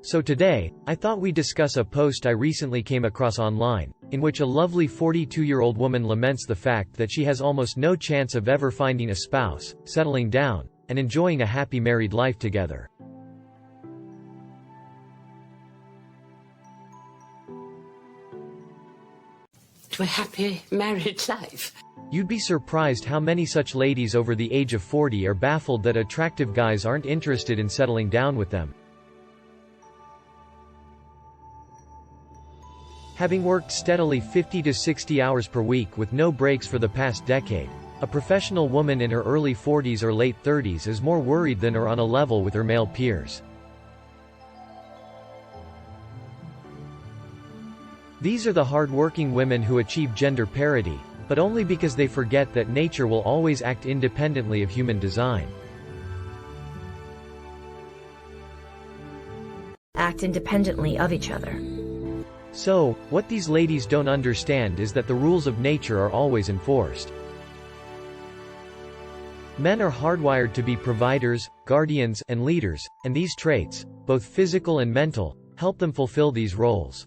So today, I thought we'd discuss a post I recently came across online, in which a lovely 42-year-old woman laments the fact that she has almost no chance of ever finding a spouse, settling down, and enjoying a happy married life together. To a happy married life. You'd be surprised how many such ladies over the age of 40 are baffled that attractive guys aren't interested in settling down with them. Having worked steadily 50 to 60 hours per week with no breaks for the past decade, a professional woman in her early 40s or late 30s is more worried than or on a level with her male peers. These are the hard-working women who achieve gender parity, but only because they forget that nature will always act independently of human design. Act independently of each other. So, what these ladies don't understand is that the rules of nature are always enforced. Men are hardwired to be providers, guardians, and leaders, and these traits, both physical and mental, help them fulfill these roles.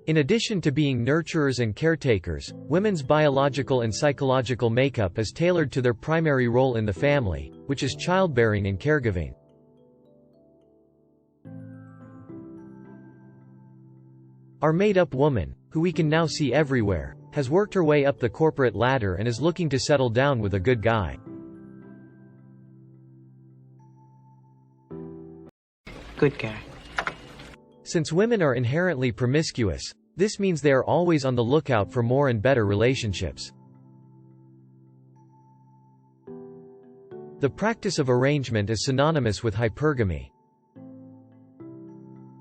In addition to being nurturers and caretakers, women's biological and psychological makeup is tailored to their primary role in the family, which is childbearing and caregiving. Our made-up woman, who we can now see everywhere, has worked her way up the corporate ladder and is looking to settle down with a good guy. Good guy. Since women are inherently promiscuous, this means they are always on the lookout for more and better relationships. The practice of arrangement is synonymous with hypergamy.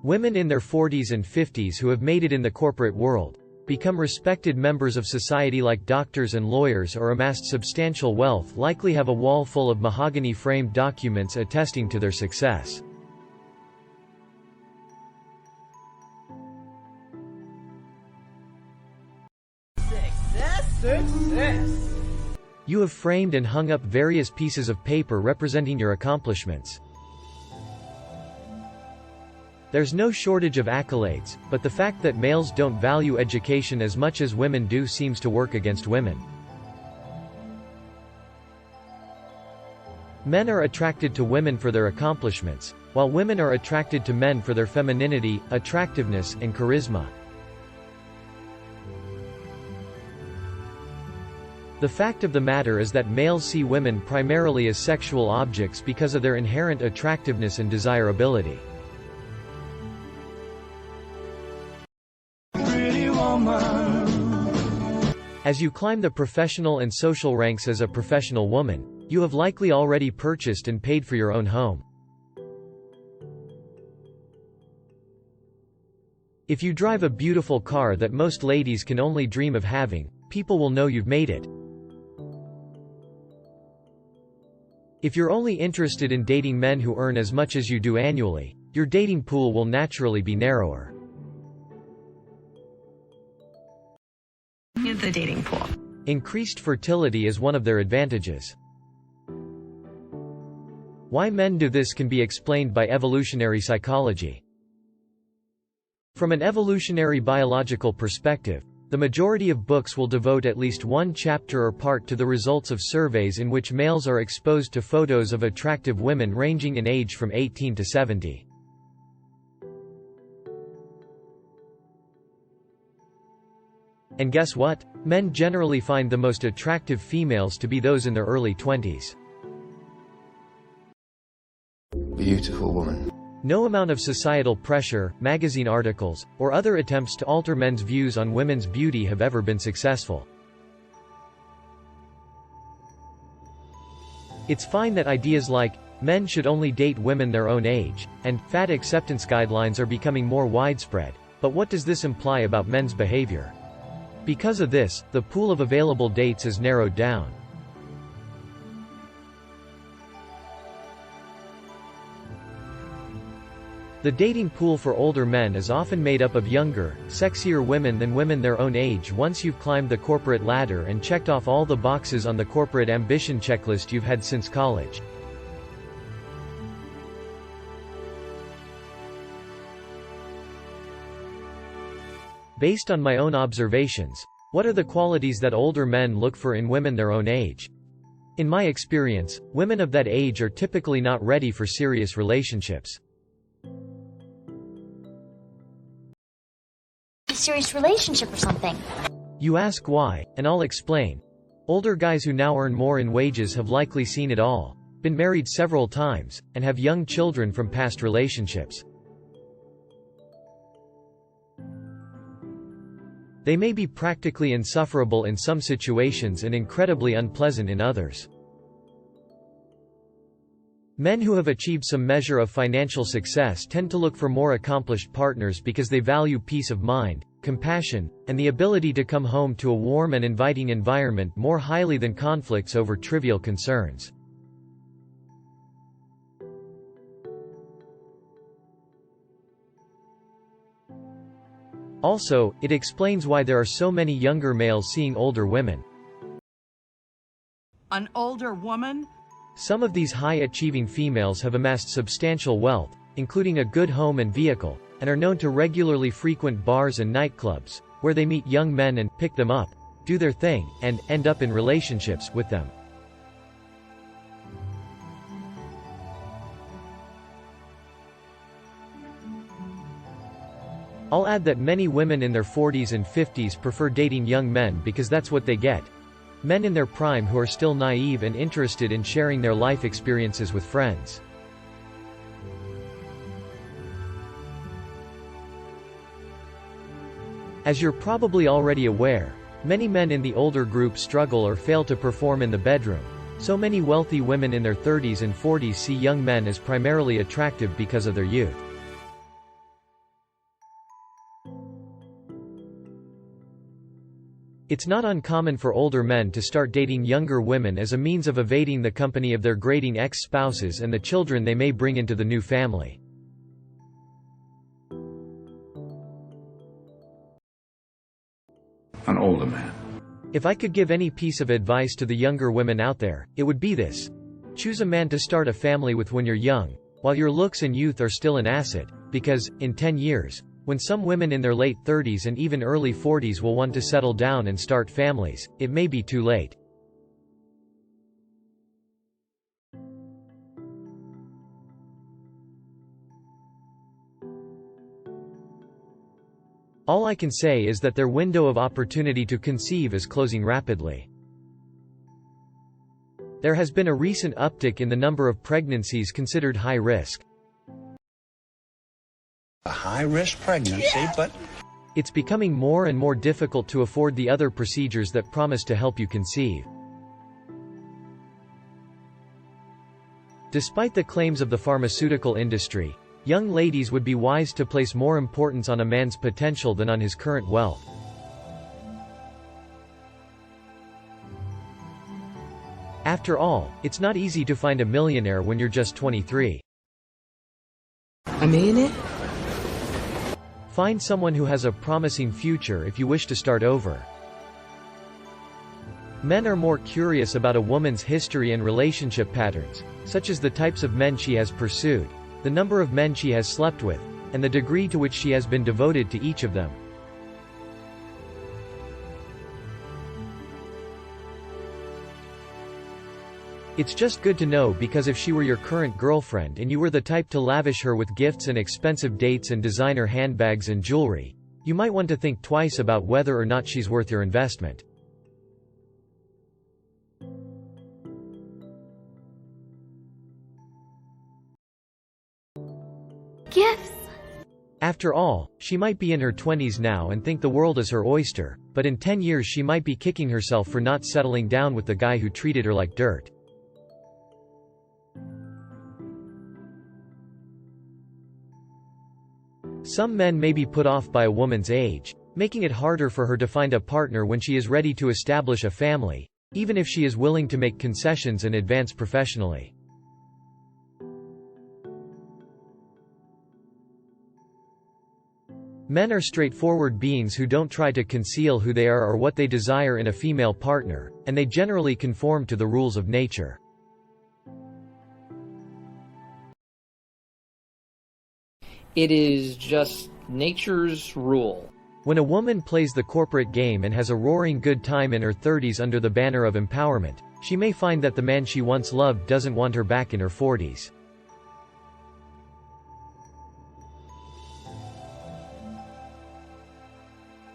Women in their 40s and 50s who have made it in the corporate world, become respected members of society like doctors and lawyers, or amassed substantial wealth, likely have a wall full of mahogany-framed documents attesting to their success. Success. You have framed and hung up various pieces of paper representing your accomplishments. There's no shortage of accolades, but the fact that males don't value education as much as women do seems to work against women. Men are attracted to women for their accomplishments, while women are attracted to men for their femininity, attractiveness, and charisma. The fact of the matter is that males see women primarily as sexual objects because of their inherent attractiveness and desirability. As you climb the professional and social ranks as a professional woman, you have likely already purchased and paid for your own home. If you drive a beautiful car that most ladies can only dream of having, people will know you've made it. If you're only interested in dating men who earn as much as you do annually, your dating pool will naturally be narrower. The dating pool. Increased fertility is one of their advantages. Why men do this can be explained by evolutionary psychology. From an evolutionary biological perspective, the majority of books will devote at least one chapter or part to the results of surveys in which males are exposed to photos of attractive women ranging in age from 18 to 70. And guess what? Men generally find the most attractive females to be those in their early 20s. Beautiful woman. No amount of societal pressure, magazine articles, or other attempts to alter men's views on women's beauty have ever been successful. It's fine that ideas like, men should only date women their own age, and fat acceptance guidelines are becoming more widespread, but what does this imply about men's behavior? Because of this, the pool of available dates is narrowed down. The dating pool for older men is often made up of younger, sexier women than women their own age once you've climbed the corporate ladder and checked off all the boxes on the corporate ambition checklist you've had since college. Based on my own observations, what are the qualities that older men look for in women their own age? In my experience, women of that age are typically not ready for serious relationships. A serious relationship or something. You ask why, and I'll explain. Older guys who now earn more in wages have likely seen it all, been married several times, and have young children from past relationships. They may be practically insufferable in some situations and incredibly unpleasant in others. Men who have achieved some measure of financial success tend to look for more accomplished partners because they value peace of mind, compassion, and the ability to come home to a warm and inviting environment more highly than conflicts over trivial concerns. Also, it explains why there are so many younger males seeing older women. An older woman? Some of these high-achieving females have amassed substantial wealth, including a good home and vehicle, and are known to regularly frequent bars and nightclubs, where they meet young men and pick them up, do their thing, and end up in relationships with them. I'll add that many women in their 40s and 50s prefer dating young men because that's what they get. Men in their prime who are still naive and interested in sharing their life experiences with friends. As you're probably already aware, many men in the older group struggle or fail to perform in the bedroom. So many wealthy women in their 30s and 40s see young men as primarily attractive because of their youth. It's not uncommon for older men to start dating younger women as a means of evading the company of their grating ex-spouses and the children they may bring into the new family. An older man. If I could give any piece of advice to the younger women out there, it would be this. Choose a man to start a family with when you're young, while your looks and youth are still an asset, because, in 10 years, when some women in their late 30s and even early 40s will want to settle down and start families, it may be too late. All I can say is that their window of opportunity to conceive is closing rapidly. There has been a recent uptick in the number of pregnancies considered high risk. A high-risk pregnancy, but it's becoming more and more difficult to afford the other procedures that promise to help you conceive. Despite the claims of the pharmaceutical industry, young ladies would be wise to place more importance on a man's potential than on his current wealth. After all, it's not easy to find a millionaire when you're just 23. A millionaire? Find someone who has a promising future if you wish to start over. Men are more curious about a woman's history and relationship patterns, such as the types of men she has pursued, the number of men she has slept with, and the degree to which she has been devoted to each of them. It's just good to know, because if she were your current girlfriend and you were the type to lavish her with gifts and expensive dates and designer handbags and jewelry, you might want to think twice about whether or not she's worth your investment. Gifts. After all, she might be in her 20s now and think the world is her oyster, but in 10 years she might be kicking herself for not settling down with the guy who treated her like dirt. Some men may be put off by a woman's age, making it harder for her to find a partner when she is ready to establish a family, even if she is willing to make concessions and advance professionally. Men are straightforward beings who don't try to conceal who they are or what they desire in a female partner, and they generally conform to the rules of nature. It is just nature's rule. When a woman plays the corporate game and has a roaring good time in her 30s under the banner of empowerment, she may find that the man she once loved doesn't want her back in her 40s.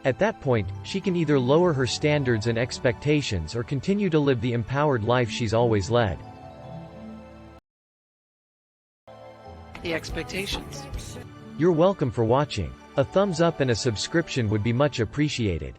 At that point, she can either lower her standards and expectations or continue to live the empowered life she's always led. The expectations. You're welcome for watching. A thumbs up and a subscription would be much appreciated.